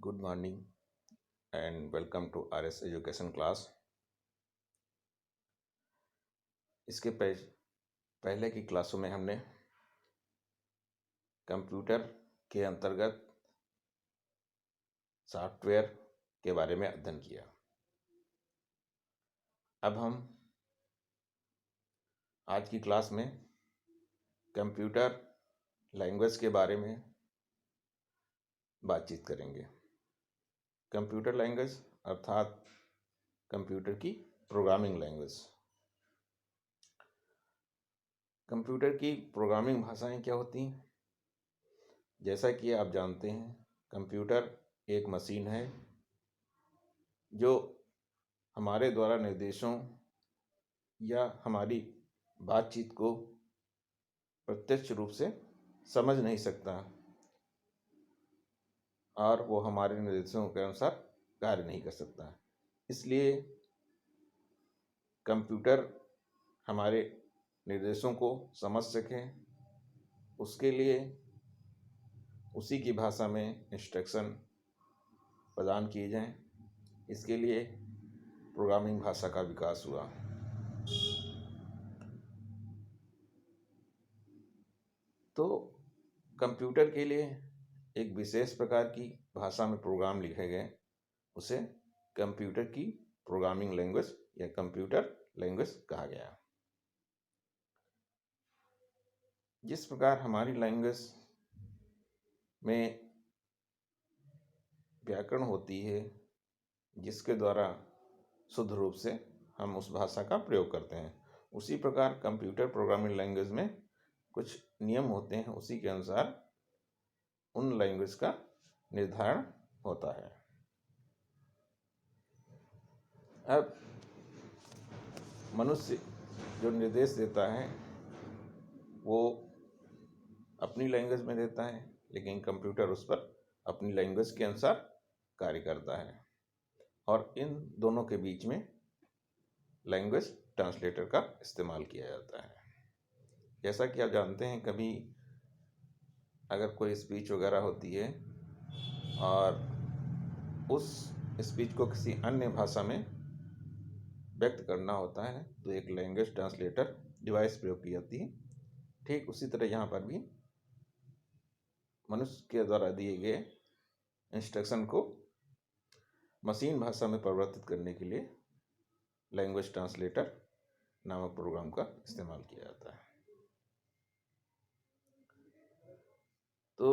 Good morning and welcome to RS education class. इसके पहले की क्लासों में हमने कंप्यूटर के अंतर्गत सॉफ्टवेयर के बारे में अध्ययन किया। अब हम आज की क्लास में कंप्यूटर लैंग्वेज के बारे में बातचीत करेंगे। कंप्यूटर लैंग्वेज अर्थात कंप्यूटर की प्रोग्रामिंग लैंग्वेज। कंप्यूटर की प्रोग्रामिंग भाषाएं क्या होती हैं? जैसा कि आप जानते हैं, कंप्यूटर एक मशीन है जो हमारे द्वारा निर्देशों या हमारी बातचीत को प्रत्यक्ष रूप से समझ नहीं सकता और वो हमारे निर्देशों के अनुसार कार्य नहीं कर सकता। इसलिए कंप्यूटर हमारे निर्देशों को समझ सके, उसके लिए उसी की भाषा में इंस्ट्रक्शन प्रदान किए जाएं। इसके लिए प्रोग्रामिंग भाषा का विकास हुआ। तो कंप्यूटर के लिए एक विशेष प्रकार की भाषा में प्रोग्राम लिखे गए, उसे कंप्यूटर की प्रोग्रामिंग लैंग्वेज या कंप्यूटर लैंग्वेज कहा गया। जिस प्रकार हमारी लैंग्वेज में व्याकरण होती है, जिसके द्वारा शुद्ध रूप से हम उस भाषा का प्रयोग करते हैं, उसी प्रकार कंप्यूटर प्रोग्रामिंग लैंग्वेज में कुछ नियम होते हैं, उसी के अनुसार उन लैंग्वेज का निर्धारण होता है। अब मनुष्य जो निर्देश देता है वो अपनी लैंग्वेज में देता है, लेकिन कंप्यूटर उस पर अपनी लैंग्वेज के अनुसार कार्य करता है और इन दोनों के बीच में लैंग्वेज ट्रांसलेटर का इस्तेमाल किया जाता है। जैसा कि आप जानते हैं, कभी अगर कोई स्पीच वगैरह होती है और उस स्पीच को किसी अन्य भाषा में व्यक्त करना होता है तो एक लैंग्वेज ट्रांसलेटर डिवाइस प्रयोग की जाती है। ठीक उसी तरह यहाँ पर भी मनुष्य के द्वारा दिए गए इंस्ट्रक्शन को मशीन भाषा में परिवर्तित करने के लिए लैंग्वेज ट्रांसलेटर नामक प्रोग्राम का इस्तेमाल किया जाता है। तो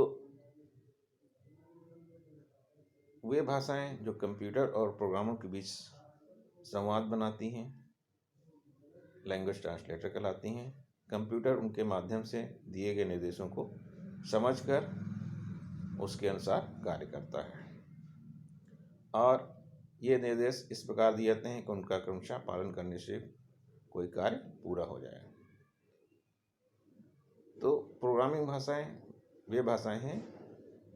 वे भाषाएं जो कंप्यूटर और प्रोग्रामों के बीच संवाद बनाती हैं लैंग्वेज ट्रांसलेटर कहलाती हैं। कंप्यूटर उनके माध्यम से दिए गए निर्देशों को समझकर उसके अनुसार कार्य करता है और ये निर्देश इस प्रकार दिए जाते हैं कि उनका क्रमशः पालन करने से कोई कार्य पूरा हो जाए। तो प्रोग्रामिंग भाषाएं वे भाषाएं हैं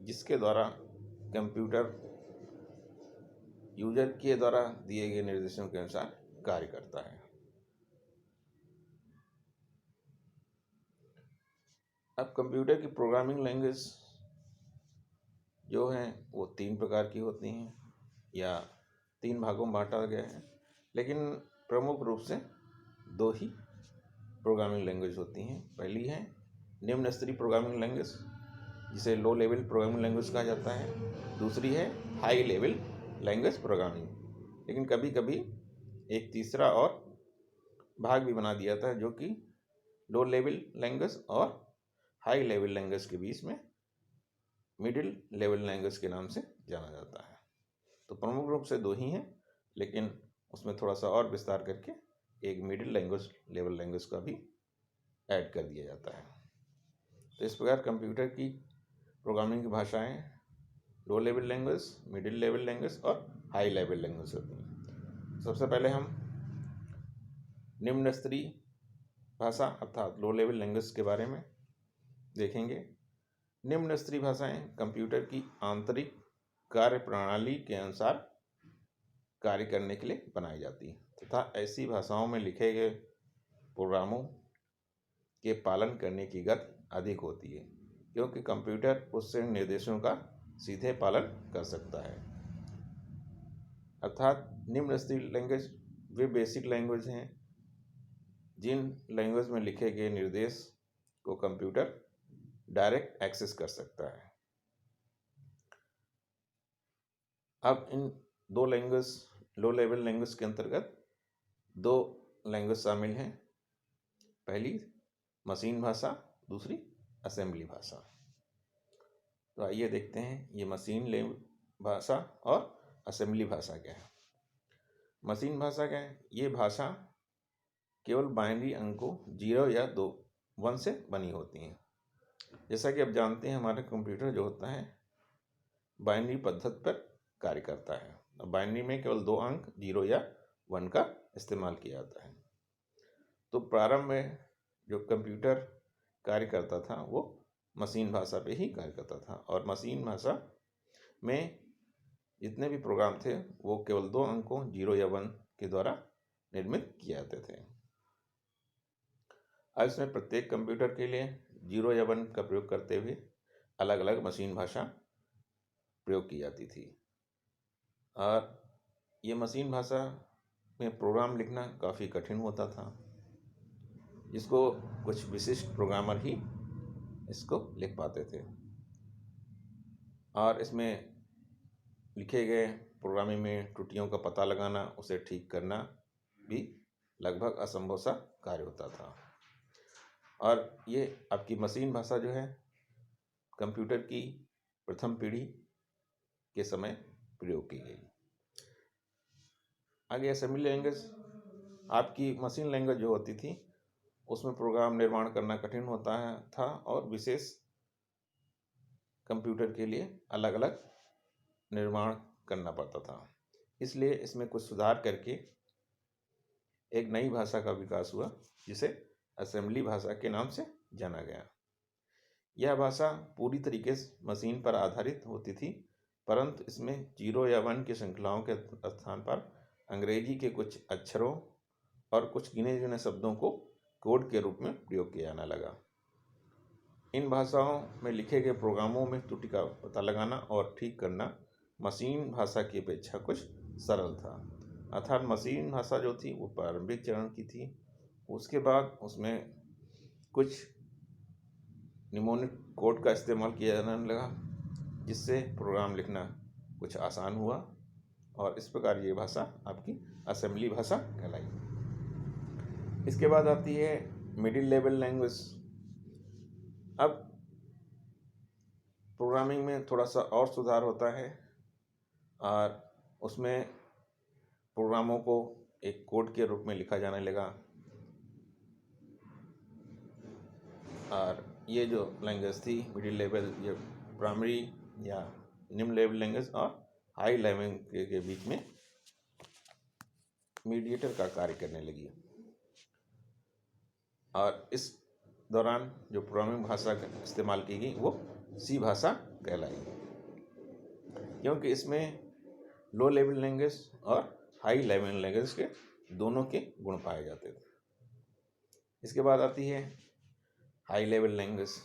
जिसके द्वारा कंप्यूटर यूजर के द्वारा दिए गए निर्देशों के अनुसार कार्य करता है। अब कंप्यूटर की प्रोग्रामिंग लैंग्वेज जो है वो 3 प्रकार की होती हैं या 3 भागों में बांटा गया है, लेकिन प्रमुख रूप से 2 ही प्रोग्रामिंग लैंग्वेज होती हैं। पहली है निम्न स्तरीय प्रोग्रामिंग लैंग्वेज, जिसे लो लेवल प्रोग्रामिंग लैंग्वेज कहा जाता है। दूसरी है हाई लेवल लैंग्वेज प्रोग्रामिंग। लेकिन कभी कभी एक तीसरा और भाग भी बना दिया जाता है जो कि लो लेवल लैंग्वेज और हाई लेवल लैंग्वेज के बीच में मिडिल लेवल लैंग्वेज के नाम से जाना जाता है। तो प्रमुख रूप से 2 ही हैं, लेकिन उसमें थोड़ा सा और विस्तार करके एक मिडिल लैंग्वेज लेवल लैंग्वेज का भी ऐड कर दिया जाता है। तो इस प्रकार कंप्यूटर की प्रोग्रामिंग की भाषाएं low level language, middle level language और हाई लेवल लैंग्वेज होती हैं। सबसे पहले हम निम्न स्तरीय भाषा अर्थात लो लेवल लैंग्वेज के बारे में देखेंगे। निम्न स्तरीय भाषाएं कंप्यूटर की आंतरिक कार्य प्रणाली के अनुसार कार्य करने के लिए बनाई जाती हैं तथा ऐसी भाषाओं में लिखे गए प्रोग्रामों के पालन करने की गति अधिक होती है, क्योंकि कंप्यूटर उससे निर्देशों का सीधे पालन कर सकता है। अर्थात निम्न स्तरीय लैंग्वेज वे बेसिक लैंग्वेज हैं जिन लैंग्वेज में लिखे गए निर्देश को कंप्यूटर डायरेक्ट एक्सेस कर सकता है। अब इन दो लैंग्वेज, लो लेवल लैंग्वेज के अंतर्गत दो लैंग्वेज शामिल हैं। पहली मशीन भाषा, दूसरी असेंबली भाषा। तो आइए देखते हैं ये मशीन भाषा और असेंबली भाषा क्या है। मशीन भाषा क्या है? ये भाषा केवल बाइनरी अंकों 0 या 2 1 से बनी होती हैं। जैसा कि आप जानते हैं हमारा कंप्यूटर जो होता है बाइनरी पद्धति पर कार्य करता है। बाइनरी में केवल 2 अंक 0 या 1 का इस्तेमाल किया जाता है। तो प्रारंभ में जो कंप्यूटर कार्य करता था वो मशीन भाषा पे ही कार्य करता था, और मशीन भाषा में जितने भी प्रोग्राम थे वो केवल 2 अंकों 0 या 1 के द्वारा निर्मित किए जाते थे। आज इसमें प्रत्येक कंप्यूटर के लिए 0 या 1 का प्रयोग करते हुए अलग अलग मशीन भाषा प्रयोग की जाती थी। और ये मशीन भाषा में प्रोग्राम लिखना काफ़ी कठिन होता था, जिसको कुछ विशिष्ट प्रोग्रामर ही इसको लिख पाते थे। और इसमें लिखे गए प्रोग्रामिंग में त्रुटियों का पता लगाना, उसे ठीक करना भी लगभग असंभव सा कार्य होता था। और ये आपकी मशीन भाषा जो है कंप्यूटर की प्रथम पीढ़ी के समय प्रयोग की गई। आगे असेंबली लैंग्वेज। आपकी मशीन लैंग्वेज जो होती थी उसमें प्रोग्राम निर्माण करना कठिन होता था और विशेष कंप्यूटर के लिए अलग अलग निर्माण करना पड़ता था। इसलिए इसमें कुछ सुधार करके एक नई भाषा का विकास हुआ जिसे असेंबली भाषा के नाम से जाना गया। यह भाषा पूरी तरीके से मशीन पर आधारित होती थी, परंतु इसमें 0 या 1 की श्रृंखलाओं के स्थान पर अंग्रेजी के कुछ अक्षरों और कुछ गिने चुने शब्दों को कोड के रूप में प्रयोग किया जाने लगा। इन भाषाओं में लिखे गए प्रोग्रामों में त्रुटि का पता लगाना और ठीक करना मशीन भाषा की अपेक्षा कुछ सरल था। अर्थात मशीन भाषा जो थी वो प्रारंभिक चरण की थी। उसके बाद उसमें कुछ निमोनिक कोड का इस्तेमाल किया जाने लगा, जिससे प्रोग्राम लिखना कुछ आसान हुआ, और इस प्रकार ये भाषा आपकी असेंबली भाषा कहलाई। इसके बाद आती है मिडिल लेवल लैंग्वेज। अब प्रोग्रामिंग में थोड़ा सा और सुधार होता है और उसमें प्रोग्रामों को एक कोड के रूप में लिखा जाने लगा। और ये जो लैंग्वेज थी मिडिल लेवल, ये प्राइमरी या निम्न लेवल लैंग्वेज और हाई लेवल के बीच में मीडिएटर का कार्य करने लगी। और इस दौरान जो प्रोग्रामिंग भाषा का इस्तेमाल की गई वो सी भाषा कहलाई, क्योंकि इसमें लो लेवल लैंग्वेज और हाई लेवल लैंग्वेज के दोनों के गुण पाए जाते थे। इसके बाद आती है हाई लेवल लैंग्वेज।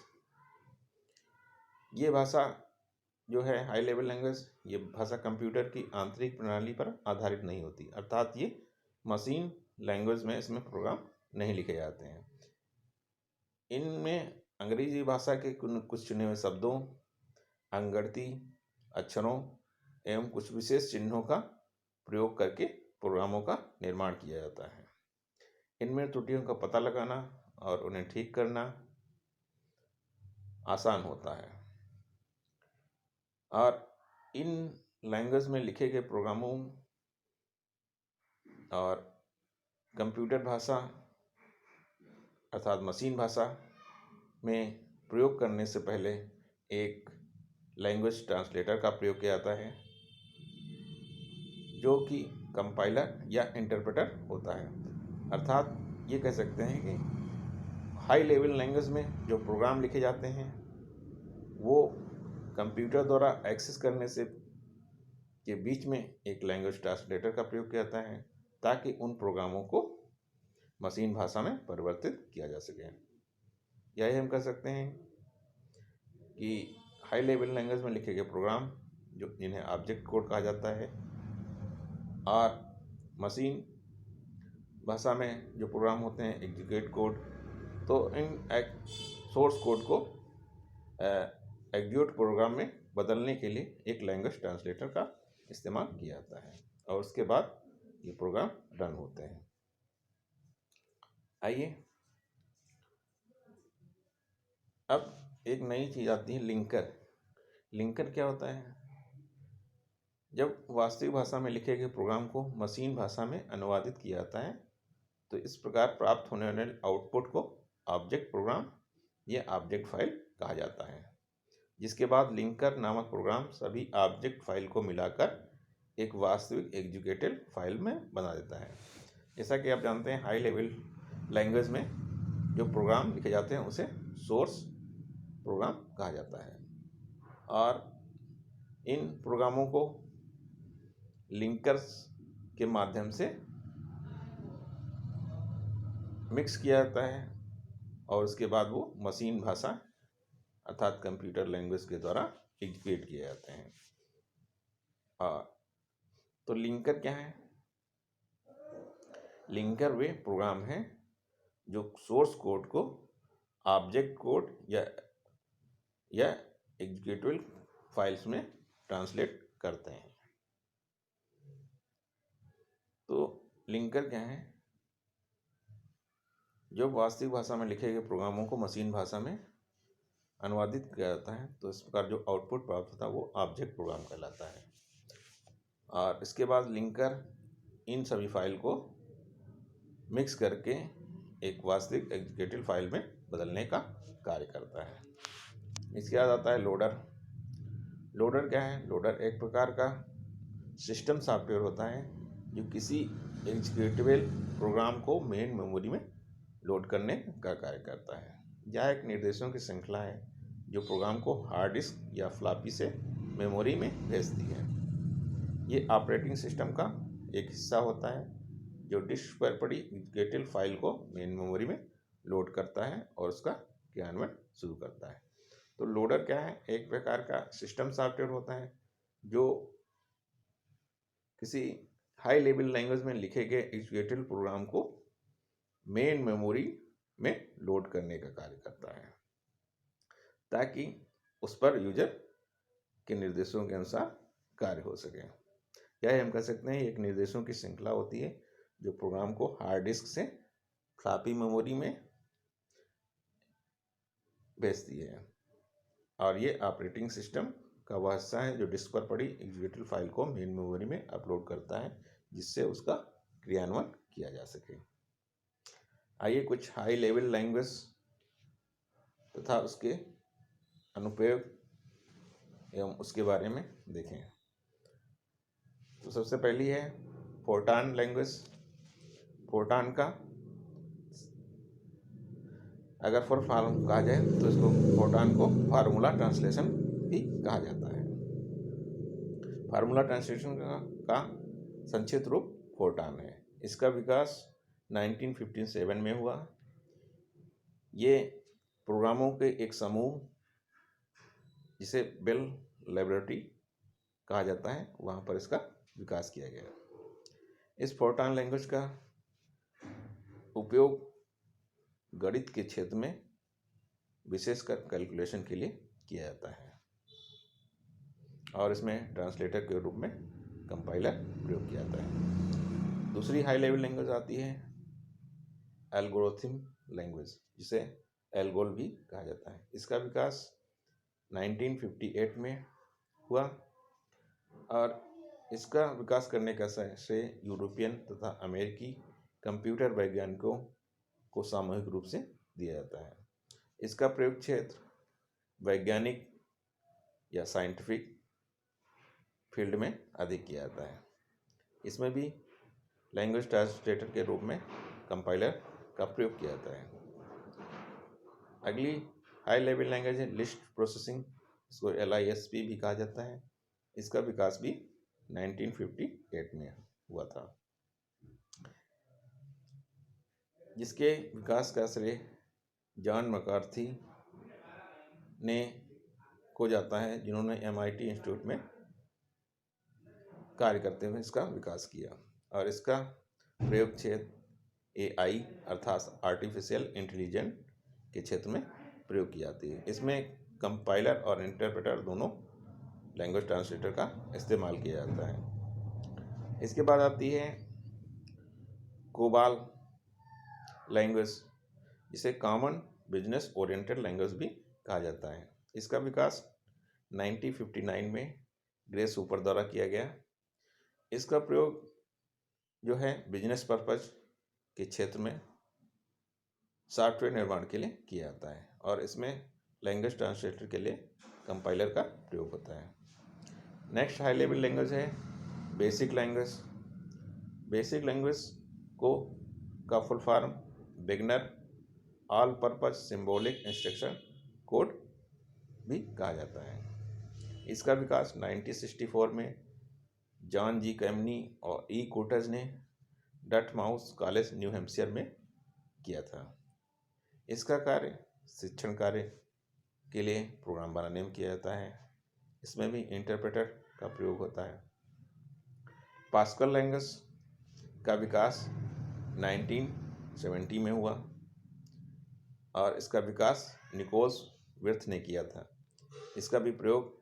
ये भाषा जो है हाई लेवल लैंग्वेज, ये भाषा कंप्यूटर की आंतरिक प्रणाली पर आधारित नहीं होती, अर्थात ये मशीन लैंग्वेज में इसमें प्रोग्राम नहीं लिखे जाते हैं। इनमें अंग्रेजी भाषा के कुछ चुने हुए शब्दों, अंकगणिती अक्षरों एवं कुछ विशेष चिन्हों का प्रयोग करके प्रोग्रामों का निर्माण किया जाता है। इनमें त्रुटियों का पता लगाना और उन्हें ठीक करना आसान होता है। और इन लैंग्वेज में लिखे गए प्रोग्रामों और कंप्यूटर भाषा अर्थात मशीन भाषा में प्रयोग करने से पहले एक लैंग्वेज ट्रांसलेटर का प्रयोग किया जाता है, जो कि कंपाइलर या इंटरप्रेटर होता है। अर्थात ये कह सकते हैं कि हाई लेवल लैंग्वेज में जो प्रोग्राम लिखे जाते हैं वो कंप्यूटर द्वारा एक्सेस करने से के बीच में एक लैंग्वेज ट्रांसलेटर का प्रयोग किया जाता है, ताकि उन प्रोग्रामों को मशीन भाषा में परिवर्तित किया जा सके। यही हम कह सकते हैं कि हाई लेवल लैंग्वेज में लिखे गए प्रोग्राम जो जिन्हें ऑब्जेक्ट कोड कहा जाता है, और मशीन भाषा में जो प्रोग्राम होते हैं एग्जीक्यूट कोड। तो इन सोर्स कोड को एग्जीक्यूट प्रोग्राम में बदलने के लिए एक लैंग्वेज ट्रांसलेटर का इस्तेमाल किया जाता है, और उसके बाद ये प्रोग्राम रन होते हैं। आइए अब एक नई चीज़ आती है, लिंकर। लिंकर क्या होता है? जब वास्तविक भाषा में लिखे गए प्रोग्राम को मशीन भाषा में अनुवादित किया जाता है, तो इस प्रकार प्राप्त होने वाले आउटपुट को ऑब्जेक्ट प्रोग्राम या ऑब्जेक्ट फाइल कहा जाता है, जिसके बाद लिंकर नामक प्रोग्राम सभी ऑब्जेक्ट फाइल को मिलाकर एक वास्तविक एग्जीक्यूटेबल फाइल में बना देता है। जैसा कि आप जानते हैं, हाई लेवल लैंग्वेज में जो प्रोग्राम लिखे जाते हैं उसे सोर्स प्रोग्राम कहा जाता है, और इन प्रोग्रामों को लिंकर्स के माध्यम से मिक्स किया जाता है, और उसके बाद वो मशीन भाषा अर्थात कंप्यूटर लैंग्वेज के द्वारा एग्जीक्यूट किए जाते हैं। तो लिंकर क्या है? लिंकर वे प्रोग्राम हैं जो सोर्स कोड को ऑब्जेक्ट कोड या एग्जीक्यूटेबल फाइल्स में ट्रांसलेट करते हैं। तो लिंकर क्या है? जब वास्तविक भाषा में लिखे गए प्रोग्रामों को मशीन भाषा में अनुवादित किया जाता है, तो इस प्रकार जो आउटपुट प्राप्त होता है वो ऑब्जेक्ट प्रोग्राम कहलाता है, और इसके बाद लिंकर इन सभी फाइल को मिक्स करके एक वास्तविक एग्जीक्यूटेबल फाइल में बदलने का कार्य करता है। इसके बाद आता है लोडर। लोडर क्या है? लोडर एक प्रकार का सिस्टम सॉफ्टवेयर होता है जो किसी एग्जीक्यूटेबल प्रोग्राम को मेन मेमोरी में लोड करने का कार्य करता है। यह एक निर्देशों की श्रृंखला है जो प्रोग्राम को हार्ड डिस्क या फ्लॉपी से मेमोरी में भेजती है। ये ऑपरेटिंग सिस्टम का एक हिस्सा होता है जो डिस्क पर पड़ी एग्जीक्यूटेबल फाइल को मेन मेमोरी में लोड करता है और उसका क्रियान्वयन शुरू करता है। तो लोडर क्या है? एक प्रकार का सिस्टम सॉफ्टवेयर होता है जो किसी हाई लेवल लैंग्वेज में लिखे गए एग्जीक्यूटेबल प्रोग्राम को मेन मेमोरी में लोड करने का कार्य करता है, ताकि उस पर यूजर के निर्देशों के अनुसार कार्य हो सके। यह हम कह सकते हैं एक निर्देशों की श्रृंखला होती है जो प्रोग्राम को हार्ड डिस्क से फ्लॉपी मेमोरी में भेजती है, और ये ऑपरेटिंग सिस्टम का वह हिस्सा है जो डिस्क पर पड़ी एग्जीक्यूटेबल फाइल को मेन मेमोरी में अपलोड करता है, जिससे उसका क्रियान्वयन किया जा सके। आइए कुछ हाई लेवल लैंग्वेज तथा उसके अनुप्रयोग एवं उसके बारे में देखें। तो सबसे पहली है फोर्टान लैंग्वेज। फोर्टान का अगर फुल फॉर्म कहा जाए तो इसको फोर्टान को फार्मूला ट्रांसलेशन भी कहा जाता है। फार्मूला ट्रांसलेशन का संक्षिप्त रूप फोर्टान है। इसका विकास 1957 में हुआ। ये प्रोग्रामों के एक समूह जिसे बेल लैबोरेटरी कहा जाता है, वहाँ पर इसका विकास किया गया। इस फोर्टान लैंग्वेज का उपयोग गणित के क्षेत्र में विशेषकर कैलकुलेशन के लिए किया जाता है, और इसमें ट्रांसलेटर के रूप में कंपाइलर प्रयोग किया जाता है। दूसरी हाई लेवल लैंग्वेज आती है एल्गोरिथम लैंग्वेज, जिसे एल्गोल भी कहा जाता है। इसका विकास 1958 में हुआ, और इसका विकास करने का श्रेय यूरोपियन तथा अमेरिकी कंप्यूटर वैज्ञानिकों को सामूहिक रूप से दिया जाता है। इसका प्रयोग क्षेत्र वैज्ञानिक या साइंटिफिक फील्ड में अधिक किया जाता है। इसमें भी लैंग्वेज ट्रांसलेटर के रूप में कंपाइलर का प्रयोग किया जाता है। अगली हाई लेवल लैंग्वेज है लिस्ट प्रोसेसिंग, इसको LISP भी कहा जाता है। इसका विकास भी 1958 में हुआ था, जिसके विकास का श्रेय जॉन मैकार्थी ने खोज आता है जिन्होंने MIT इंस्टीट्यूट में कार्य करते हुए इसका विकास किया, और इसका प्रयोग क्षेत्र AI अर्थात आर्टिफिशियल इंटेलिजेंस के क्षेत्र में प्रयोग की जाती है। इसमें कंपाइलर और इंटरप्रेटर दोनों लैंग्वेज ट्रांसलेटर का इस्तेमाल किया जाता है। इसके बाद आती है कोबाल लैंग्वेज, जिसे कॉमन बिजनेस ओरिएंटेड लैंग्वेज भी कहा जाता है। इसका विकास 1959 में ग्रेस हूपर द्वारा किया गया। इसका प्रयोग जो है बिजनेस पर्पज के क्षेत्र में सॉफ्टवेयर निर्माण के लिए किया जाता है, और इसमें लैंग्वेज ट्रांसलेटर के लिए कंपाइलर का प्रयोग होता है। नेक्स्ट हाई लेवल लैंग्वेज है बेसिक लैंग्वेज। बेसिक लैंग्वेज को का full form beginner all purpose symbolic instruction code भी कहा जाता है। इसका विकास 1964 में जॉन जी कैमनी और E कोटज ने डटमाउस कॉलेज न्यू हैम्पशायर में किया था। इसका कार्य शिक्षण कार्य के लिए प्रोग्राम बनाने में किया जाता है। इसमें भी इंटरप्रेटर का प्रयोग होता है। पास्कल लैंग्वेज का विकास 1970 में हुआ, और इसका विकास निकोलस विर्थ ने किया था। इसका भी प्रयोग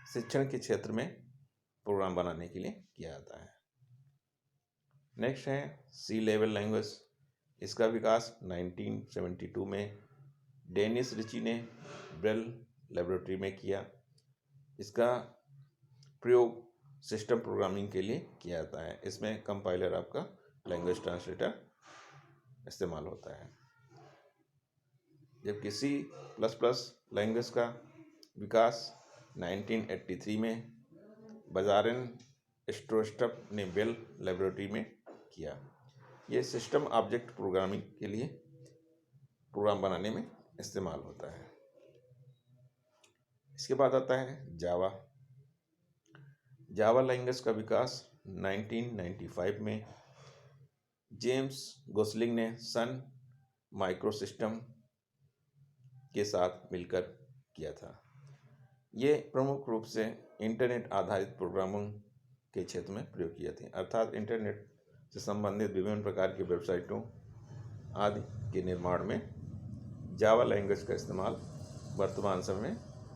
शिक्षण के क्षेत्र में प्रोग्राम बनाने के लिए किया जाता है। नेक्स्ट है सी लेवल लैंग्वेज। इसका विकास 1972 में डेनिस रिची ने ब्रेल लेबोरेटरी में किया। इसका प्रयोग सिस्टम प्रोग्रामिंग के लिए किया जाता है। इसमें कंपाइलर आपका लैंग्वेज ट्रांसलेटर इस्तेमाल होता है। जबकि C++ लैंग्वेज का विकास 1983 में बजारन स्ट्रोस्ट्रप ने बेल लेबोरेटरी में किया। ये सिस्टम ऑब्जेक्ट प्रोग्रामिंग के लिए प्रोग्राम बनाने में इस्तेमाल होता है। इसके बाद आता है जावा। जावा लैंग्वेज का विकास 1995 में जेम्स गोसलिंग ने सन माइक्रोसिस्टम के साथ मिलकर किया था। ये प्रमुख रूप से इंटरनेट आधारित प्रोग्रामिंग के क्षेत्र में प्रयोग किए थे, अर्थात इंटरनेट से संबंधित विभिन्न प्रकार की वेबसाइटों आदि के निर्माण में जावा लैंग्वेज का इस्तेमाल वर्तमान समय में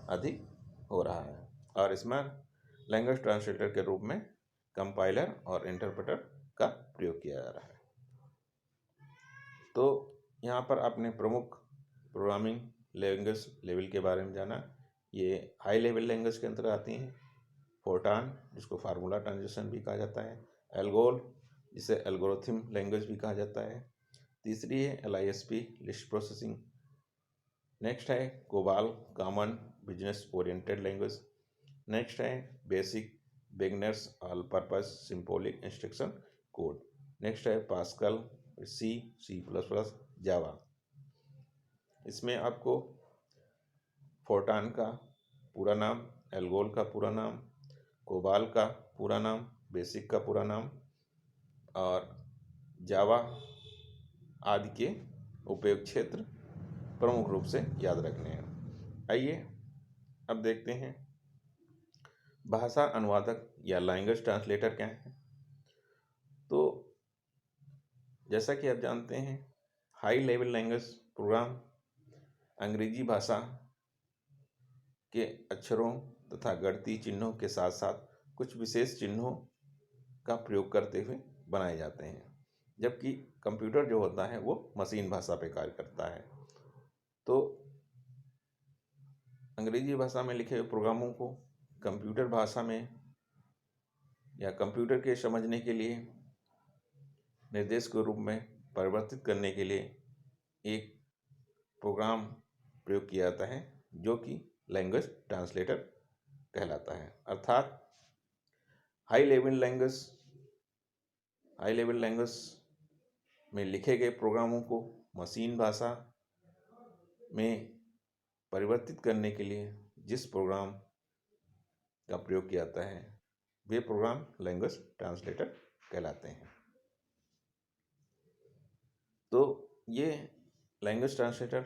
अधिक हो रहा है, और इसमें लैंग्वेज ट्रांसलेटर के रूप में कंपाइलर और इंटरप्रेटर का प्रयोग किया जा रहा है। तो यहाँ पर आपने प्रमुख प्रोग्रामिंग लैंग्वेज लेवल के बारे में जाना। ये हाई लेवल लैंग्वेज के अंतर्गत आती हैं फोर्टान, जिसको फार्मूला ट्रांजिशन भी कहा जाता है, एल्गोल, जिसे एल्गोरिथम लैंग्वेज भी कहा जाता है। तीसरी है LISP, लिस्ट प्रोसेसिंग। नेक्स्ट है COBOL, common business oriented language. Next है BASIC beginners all purpose symbolic instruction code. Next है पास्कल, C++, जावा। इसमें आपको फोर्टान का पूरा नाम, एल्गोल का पूरा नाम, कोबाल का पूरा नाम, बेसिक का पूरा नाम और जावा आदि के उपयोग क्षेत्र प्रमुख रूप से याद रखने हैं। आइए अब देखते हैं भाषा अनुवादक या लैंग्वेज ट्रांसलेटर क्या है। तो जैसा कि आप जानते हैं, हाई लेवल लैंग्वेज प्रोग्राम अंग्रेजी भाषा के अक्षरों तथा गणितीय चिन्हों के साथ साथ कुछ विशेष चिन्हों का प्रयोग करते हुए बनाए जाते हैं, जबकि कंप्यूटर जो होता है वो मशीन भाषा पे कार्य करता है। तो अंग्रेजी भाषा में लिखे हुए प्रोग्रामों को कंप्यूटर भाषा में या कंप्यूटर के समझने के लिए निर्देश के रूप में परिवर्तित करने के लिए एक प्रोग्राम प्रयोग किया जाता है, जो कि लैंग्वेज ट्रांसलेटर कहलाता है। अर्थात हाई लेवल लैंग्वेज में लिखे गए प्रोग्रामों को मशीन भाषा में परिवर्तित करने के लिए जिस प्रोग्राम का प्रयोग किया जाता है वे प्रोग्राम लैंग्वेज ट्रांसलेटर कहलाते हैं। तो ये लैंग्वेज ट्रांसलेटर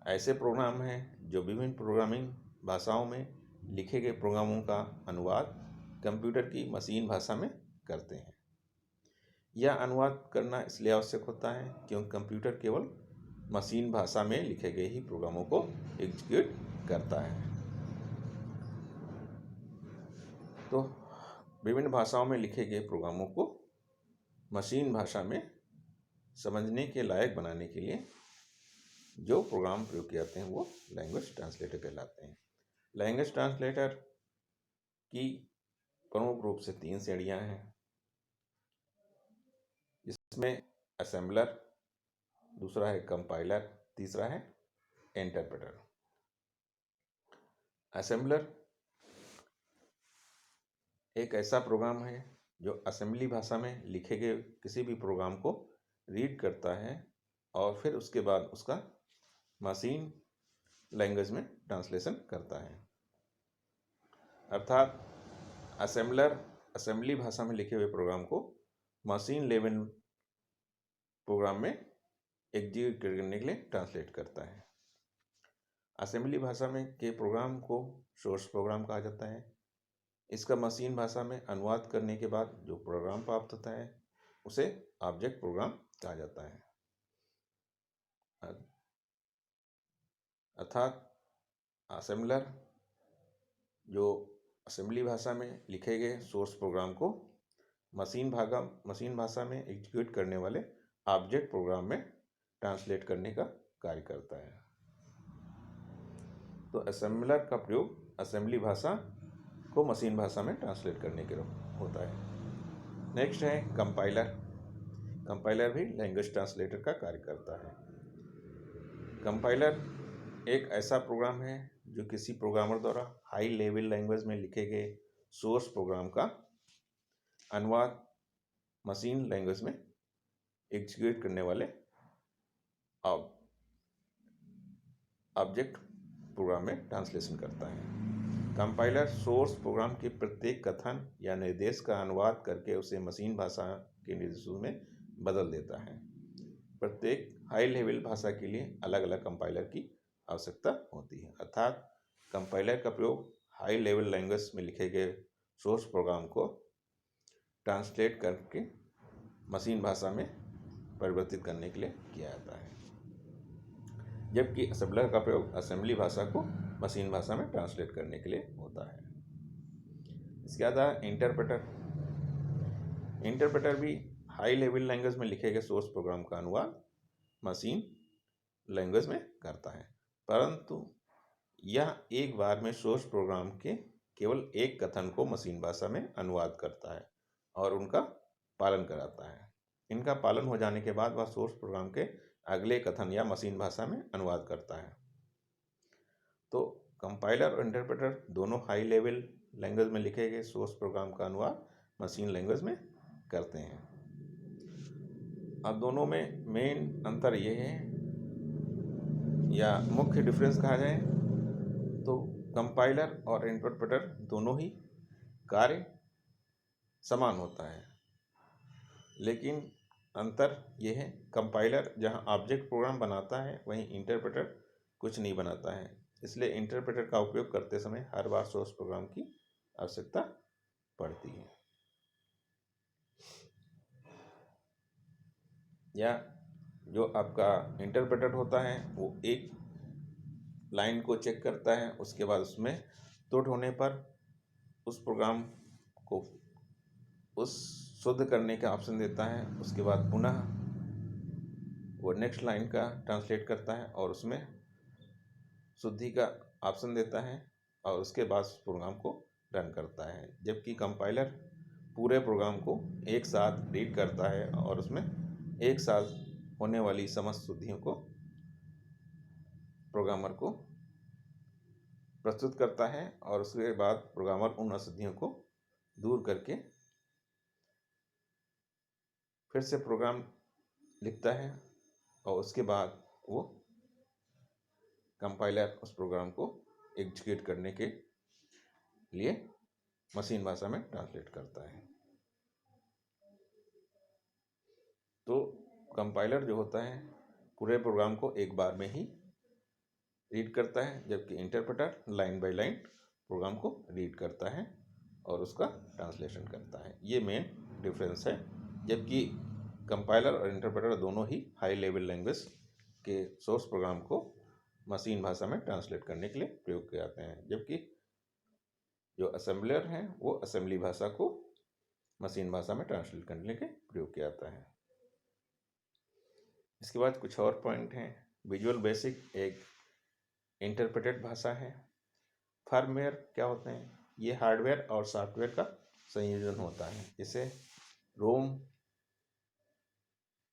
ऐसे प्रोग्राम हैं जो विभिन्न प्रोग्रामिंग भाषाओं में लिखे गए प्रोग्रामों का अनुवाद कंप्यूटर की मशीन भाषा में करते हैं। यह अनुवाद करना इसलिए आवश्यक होता है क्योंकि कंप्यूटर केवल मशीन भाषा में लिखे गए ही प्रोग्रामों को एग्जीक्यूट करता है। तो विभिन्न भाषाओं में लिखे गए प्रोग्रामों को मशीन भाषा में समझने के लायक बनाने के लिए जो प्रोग्राम प्रयोग किए जाते हैं वो लैंग्वेज ट्रांसलेटर कहलाते हैं। लैंग्वेज ट्रांसलेटर की प्रमुख रूप से 3 श्रेणियां हैं, जिसमें असेंबलर, दूसरा है कंपाइलर, तीसरा है इंटरप्रेटर। असेंबलर एक ऐसा प्रोग्राम है जो असेंबली भाषा में लिखे गए किसी भी प्रोग्राम को रीड करता है और फिर उसके बाद उसका मशीन लैंग्वेज में ट्रांसलेशन करता है। अर्थात असेंबलर असेंबली भाषा में लिखे हुए प्रोग्राम को मशीन लेवल प्रोग्राम में एग्जीक्यूट करने के लिए ट्रांसलेट करता है। असेंबली भाषा में के प्रोग्राम को सोर्स प्रोग्राम कहा जाता है। इसका मशीन भाषा में अनुवाद करने के बाद जो प्रोग्राम प्राप्त होता है उसे ऑब्जेक्ट प्रोग्राम कहा जाता है। अर्थात असेंबलर जो असेंबली भाषा में लिखे गए सोर्स प्रोग्राम को मशीन भाषा में एग्जीक्यूट करने वाले ऑब्जेक्ट प्रोग्राम में ट्रांसलेट करने का कार्य करता है। तो असेंबलर का प्रयोग असेंबली भाषा को मशीन भाषा में ट्रांसलेट करने के लिए होता है। नेक्स्ट है कंपाइलर। कंपाइलर भी लैंग्वेज ट्रांसलेटर का कार्य करता है। कंपाइलर एक ऐसा प्रोग्राम है जो किसी प्रोग्रामर द्वारा हाई लेवल लैंग्वेज में लिखे गए सोर्स प्रोग्राम का अनुवाद मशीन लैंग्वेज में एग्जीक्यूट करने वाले ऑब्जेक्ट प्रोग्राम में ट्रांसलेशन करता है। कंपाइलर सोर्स प्रोग्राम के प्रत्येक कथन या निर्देश का अनुवाद करके उसे मशीन भाषा के निर्देशों में बदल देता है। प्रत्येक हाई लेवल भाषा के लिए अलग अलग कंपाइलर की आवश्यकता होती है। अर्थात कंपाइलर का प्रयोग हाई लेवल लैंग्वेज में लिखे गए सोर्स प्रोग्राम को ट्रांसलेट करके मशीन भाषा में परिवर्तित करने के लिए किया जाता है, जबकि असेंबलर का प्रयोग असेंबली भाषा को मशीन भाषा में ट्रांसलेट करने के लिए होता है। इसके बाद है इंटरप्रेटर। इंटरप्रेटर भी हाई लेवल लैंग्वेज में लिखे गए सोर्स प्रोग्राम का अनुवाद मशीन लैंग्वेज में करता है, परंतु यह एक बार में सोर्स प्रोग्राम के केवल एक कथन को मशीन भाषा में अनुवाद करता है और उनका पालन कराता है। इनका पालन हो जाने के बाद वह सोर्स प्रोग्राम के अगले कथन या मशीन भाषा में अनुवाद करता है। तो कंपाइलर और इंटरप्रेटर दोनों हाई लेवल लैंग्वेज में लिखे गए सोर्स प्रोग्राम का अनुवाद मशीन लैंग्वेज में करते हैं। अब दोनों में मेन अंतर ये है या मुख्य डिफरेंस कहा जाए तो कंपाइलर और इंटरप्रेटर दोनों ही कार्य समान होता है, लेकिन अंतर यह है कंपाइलर जहां ऑब्जेक्ट प्रोग्राम बनाता है वहीं इंटरप्रेटर कुछ नहीं बनाता है। इसलिए इंटरप्रेटर का उपयोग करते समय हर बार सोर्स प्रोग्राम की आवश्यकता पड़ती है। या जो आपका इंटरप्रेटर होता है वो एक लाइन को चेक करता है, उसके बाद उसमें त्रुटि होने पर उस प्रोग्राम को उस शुद्ध करने का ऑप्शन देता है। उसके बाद पुनः वो नेक्स्ट लाइन का ट्रांसलेट करता है और उसमें शुद्धि का ऑप्शन देता है और उसके बाद प्रोग्राम को रन करता है। जबकि कंपाइलर पूरे प्रोग्राम को एक साथ रीड करता है और उसमें एक साथ होने वाली समस्त शुद्धियों को प्रोग्रामर को प्रस्तुत करता है और उसके बाद प्रोग्रामर उन अशुद्धियों को दूर करके फिर से प्रोग्राम लिखता है और उसके बाद वो कंपाइलर उस प्रोग्राम को एग्जीक्यूट करने के लिए मशीन भाषा में ट्रांसलेट करता है। तो कंपाइलर जो होता है पूरे प्रोग्राम को एक बार में ही रीड करता है, जबकि interpreter line by line program को रीड करता है और उसका ट्रांसलेशन करता है। ये मेन डिफरेंस है। जबकि कंपाइलर और इंटरप्रेटर दोनों ही हाई लेवल लैंग्वेज के सोर्स प्रोग्राम को मशीन भाषा में ट्रांसलेट करने के लिए प्रयोग किए जाते हैं, जबकि जो असेंबलर हैं वो असेंबली भाषा को मशीन भाषा में ट्रांसलेट करने के प्रयोग किया जाता है। इसके बाद कुछ और पॉइंट हैं। विजुअल बेसिक एक इंटरप्रेटेड भाषा है। फर्मवेयर क्या होते हैं? ये हार्डवेयर और सॉफ्टवेयर का संयोजन होता है। इसे रोम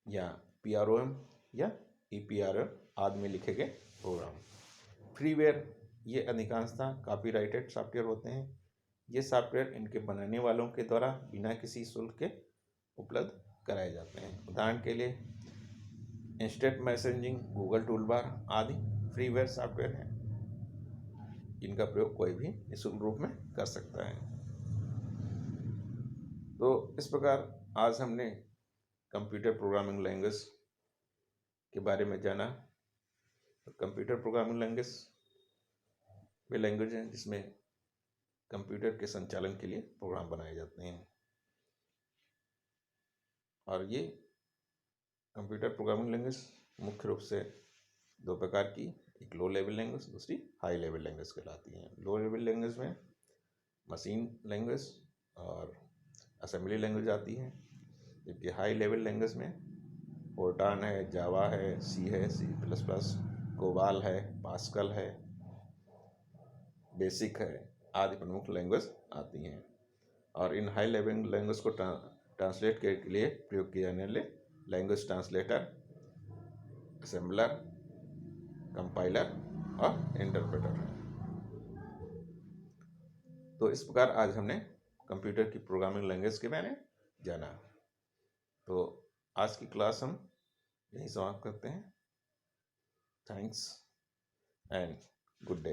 या PROM या EPRM आदि में लिखे गए प्रोग्राम। फ्रीवेयर ये अधिकांशतः कॉपीराइटेड सॉफ्टवेयर होते हैं। ये सॉफ्टवेयर इनके बनाने वालों के द्वारा बिना किसी शुल्क के उपलब्ध कराए जाते हैं। उदाहरण के लिए इंस्टेंट मैसेजिंग, गूगल टूलबार आदि फ्रीवेयर सॉफ्टवेयर हैं। इनका प्रयोग कोई भी निःशुल्क रूप में कर सकता है। तो इस प्रकार आज हमने कंप्यूटर प्रोग्रामिंग लैंग्वेज के बारे में जाना। तो कंप्यूटर प्रोग्रामिंग लैंग्वेज वे लैंग्वेज हैं जिसमें कंप्यूटर के संचालन के लिए प्रोग्राम बनाए जाते हैं। और ये कंप्यूटर प्रोग्रामिंग लैंग्वेज मुख्य रूप से दो प्रकार की, एक लो लेवल लैंग्वेज, दूसरी हाई लेवल लैंग्वेज कहलाती हैं। लो लेवल लैंग्वेज में मशीन लैंग्वेज और असेंबली लैंग्वेज आती है, जबकि हाई लेवल लैंग्वेज में फोर्टान है, जावा है, सी है, C++, कोबाल है, पास्कल है, बेसिक है आदि प्रमुख लैंग्वेज आती हैं। और इन हाई लेवल लैंग्वेज को ट्रांसलेट के लिए प्रयोग किए जाने वाले लैंग्वेज ट्रांसलेटर, असेंबलर, कंपाइलर और इंटरप्रेटर है। तो इस प्रकार आज हमने कंप्यूटर की प्रोग्रामिंग लैंग्वेज के बारे में जाना। तो आज की क्लास हम यहीं समाप्त करते हैं। Thanks and good day.